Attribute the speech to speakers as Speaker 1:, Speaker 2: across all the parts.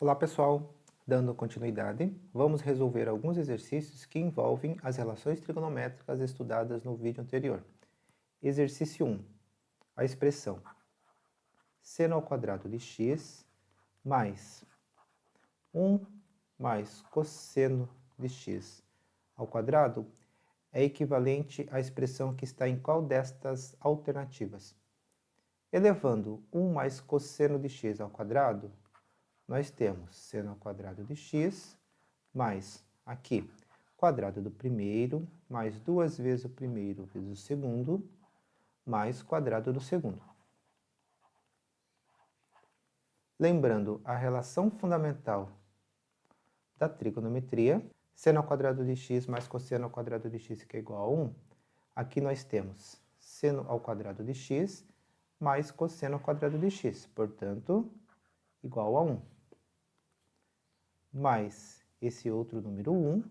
Speaker 1: Olá pessoal, dando continuidade, vamos resolver alguns exercícios que envolvem as relações trigonométricas estudadas no vídeo anterior. Exercício 1. A expressão seno ao quadrado de x mais 1 mais cosseno de x ao quadrado é equivalente à expressão que está em qual destas alternativas? Elevando 1 mais cosseno de x ao quadrado, nós temos seno ao quadrado de x, mais aqui, quadrado do primeiro, mais 2 vezes o primeiro vezes o segundo, mais quadrado do segundo. Lembrando a relação fundamental da trigonometria, seno ao quadrado de x mais cosseno ao quadrado de x que é igual a 1, aqui nós temos seno ao quadrado de x mais cosseno ao quadrado de x, portanto, igual a 1. Mais esse outro número 1,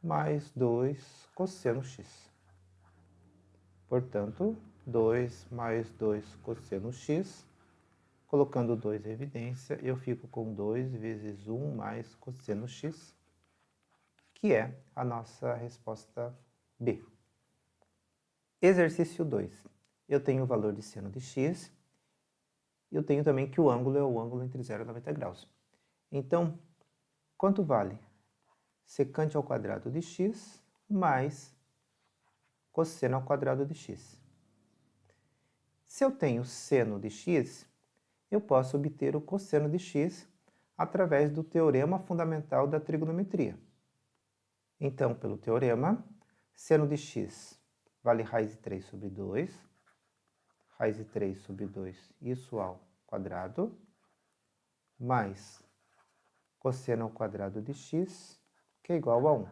Speaker 1: mais 2 cosseno x. Portanto, 2 mais 2 cosseno x, colocando 2 em evidência, eu fico com 2 vezes 1 mais cosseno x, que é a nossa resposta B. Exercício 2. Eu tenho o valor de seno de x, e eu tenho também que o ângulo é o ângulo entre 0 e 90 graus. Então, quanto vale secante ao quadrado de x mais cosseno ao quadrado de x? Se eu tenho seno de x, eu posso obter o cosseno de x através do teorema fundamental da trigonometria. Então, pelo teorema, seno de x vale raiz de 3 sobre 2, raiz de 3 sobre 2, isso ao quadrado, mais cosseno ao quadrado de x, que é igual a 1.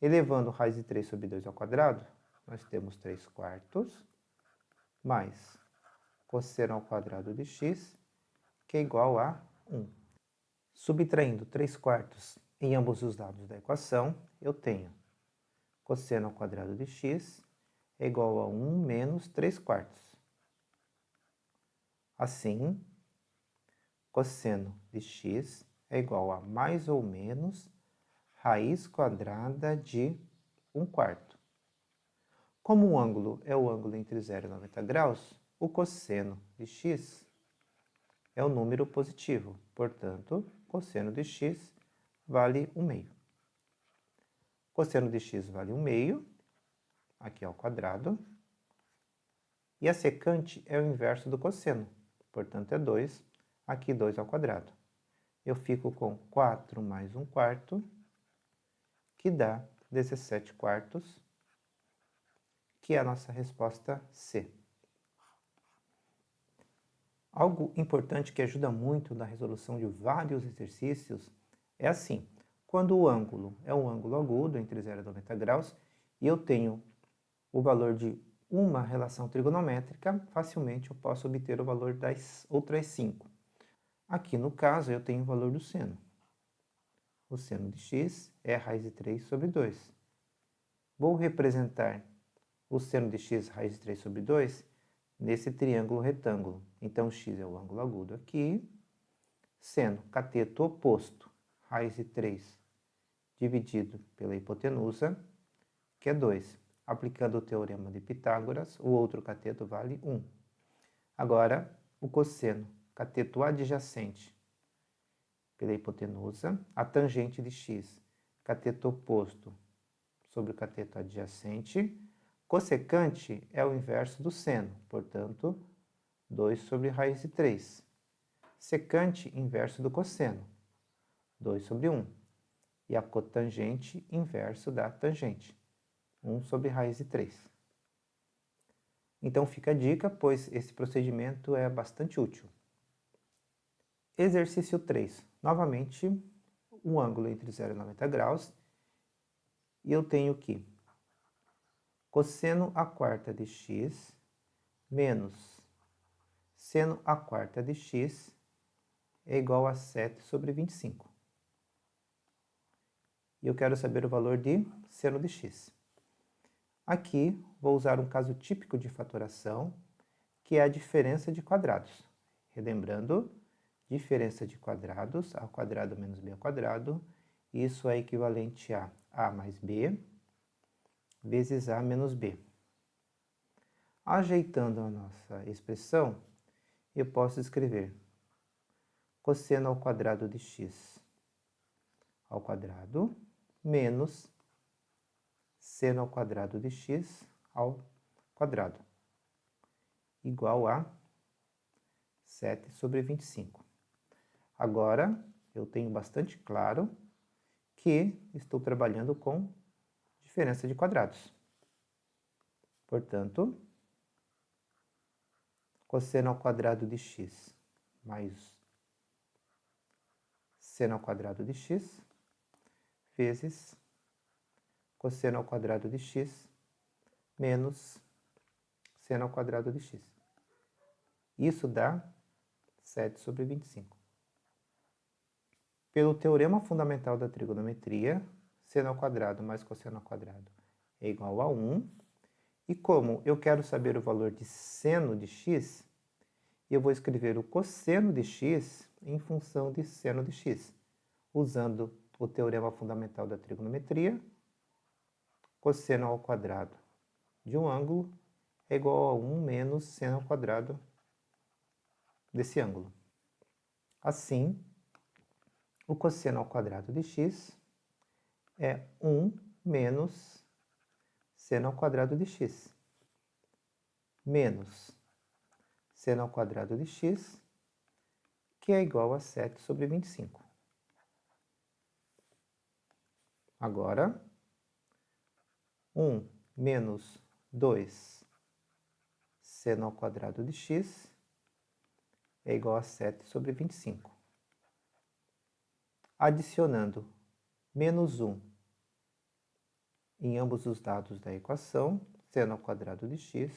Speaker 1: Elevando raiz de 3 sobre 2 ao quadrado, nós temos 3 quartos, mais cosseno ao quadrado de x, que é igual a 1. Subtraindo 3 quartos em ambos os lados da equação, eu tenho cosseno ao quadrado de x é igual a 1 menos 3 quartos. Assim, cosseno de x é igual a mais ou menos raiz quadrada de 1 quarto. Como o ângulo é o ângulo entre 0 e 90 graus, o cosseno de x é o número positivo. Portanto, cosseno de x vale 1 meio. Cosseno de x vale 1 meio, aqui ao quadrado. E a secante é o inverso do cosseno, portanto é 2, aqui 2 ao quadrado. Eu fico com 4 mais 1 quarto, que dá 17 quartos, que é a nossa resposta C. Algo importante que ajuda muito na resolução de vários exercícios é assim: quando o ângulo é um ângulo agudo entre 0 e 90 graus e eu tenho o valor de uma relação trigonométrica, facilmente eu posso obter o valor das outras 5. Aqui no caso eu tenho o valor do seno. O seno de x é a raiz de 3 sobre 2. Vou representar o seno de x raiz de 3 sobre 2 nesse triângulo retângulo. Então, x é o ângulo agudo aqui, seno cateto oposto, raiz de 3 dividido pela hipotenusa, que é 2. Aplicando o teorema de Pitágoras, o outro cateto vale 1. Agora, o cosseno, cateto adjacente pela hipotenusa, a tangente de x, cateto oposto sobre o cateto adjacente. Cossecante é o inverso do seno, portanto, 2 sobre raiz de 3. Secante, inverso do cosseno, 2 sobre 1. E a cotangente, inverso da tangente, 1 sobre raiz de 3. Então fica a dica, pois esse procedimento é bastante útil. Exercício 3. Novamente, um ângulo entre 0 e 90 graus. E eu tenho que cosseno à quarta de x menos seno à quarta de x é igual a 7 sobre 25. E eu quero saber o valor de seno de x. Aqui, vou usar um caso típico de fatoração, que é a diferença de quadrados. Relembrando diferença de quadrados, a ao quadrado menos b ao quadrado, isso é equivalente a mais b vezes a menos b. Ajeitando a nossa expressão, eu posso escrever cosseno ao quadrado de x ao quadrado menos seno ao quadrado de x ao quadrado, igual a 7 sobre 25. Agora, eu tenho bastante claro que estou trabalhando com diferença de quadrados. Portanto, cosseno ao quadrado de x mais seno ao quadrado de x vezes cosseno ao quadrado de x menos seno ao quadrado de x. Isso dá 7 sobre 25. Pelo teorema fundamental da trigonometria, seno ao quadrado mais cosseno ao quadrado é igual a 1. E como eu quero saber o valor de seno de x, eu vou escrever o cosseno de x em função de seno de x, usando o teorema fundamental da trigonometria. Cosseno ao quadrado de um ângulo é igual a 1 menos seno ao quadrado desse ângulo. Assim, o cosseno ao quadrado de x é 1 menos seno ao quadrado de x, menos seno ao quadrado de x, que é igual a 7 sobre 25. Agora, 1 menos 2 seno ao quadrado de x é igual a 7 sobre 25. Adicionando menos 1 em ambos os lados da equação, seno ao quadrado de x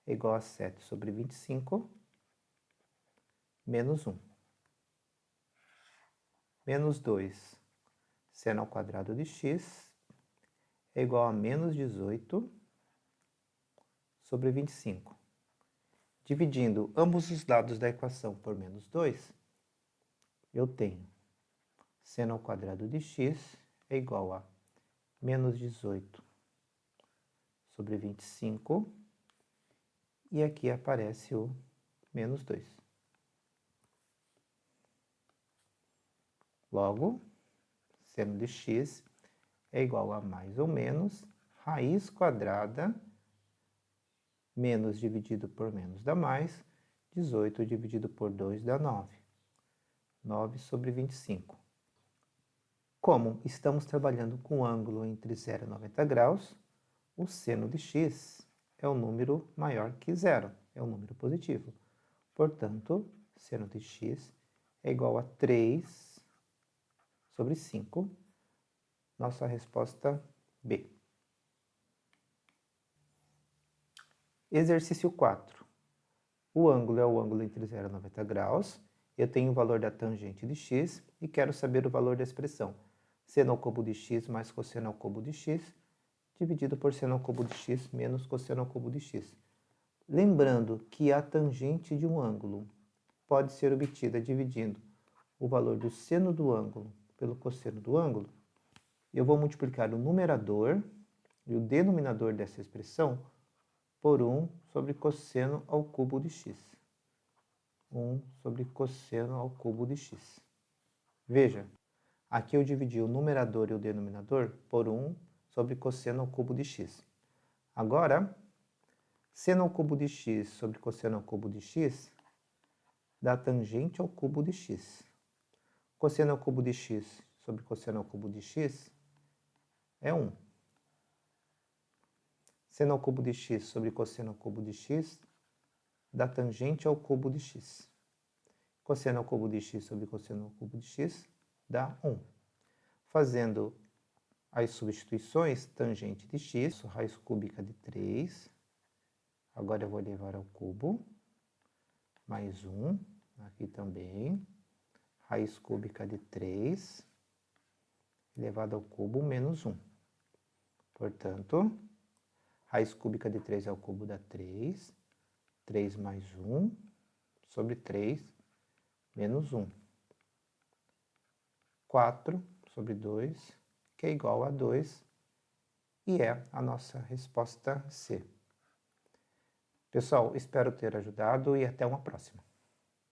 Speaker 1: é igual a 7 sobre 25 menos 1. Menos 2 seno ao quadrado de x é igual a menos 18 sobre 25. Dividindo ambos os lados da equação por menos 2, eu tenho seno ao quadrado de x é igual a menos 18 sobre 25, e aqui aparece o menos 2. Logo, seno de x é igual a mais ou menos raiz quadrada menos dividido por menos dá mais, 18 dividido por 2 dá 9. 9 sobre 25. Como estamos trabalhando com um ângulo entre 0 e 90 graus, o seno de x é um número maior que zero, é um número positivo. Portanto, seno de x é igual a 3 sobre 5. Nossa resposta B. Exercício 4. O ângulo é o ângulo entre 0 e 90 graus. Eu tenho o valor da tangente de x e quero saber o valor da expressão seno ao cubo de x mais cosseno ao cubo de x, dividido por seno ao cubo de x menos cosseno ao cubo de x. Lembrando que a tangente de um ângulo pode ser obtida dividindo o valor do seno do ângulo pelo cosseno do ângulo, eu vou multiplicar o numerador e o denominador dessa expressão por 1 sobre cosseno ao cubo de x. 1 sobre cosseno ao cubo de x. Veja, aqui eu dividi o numerador e o denominador por 1 sobre cosseno ao cubo de x. Agora, seno ao cubo de x sobre cosseno ao cubo de x dá tangente ao cubo de x. Cosseno ao cubo de x sobre cosseno ao cubo de x é 1. Seno ao cubo de x sobre cosseno ao cubo de x dá tangente ao cubo de x. Cosseno ao cubo de x sobre cosseno ao cubo de x dá 1. Fazendo as substituições, tangente de x, raiz cúbica de 3. Agora eu vou levar ao cubo. Mais 1, aqui também. Raiz cúbica de 3, elevado ao cubo, menos 1. Portanto, raiz cúbica de 3 ao cubo dá 3. 3 mais 1 sobre 3 menos 1. 4 sobre 2, que é igual a 2, e é a nossa resposta C. Pessoal, espero ter ajudado e até uma próxima.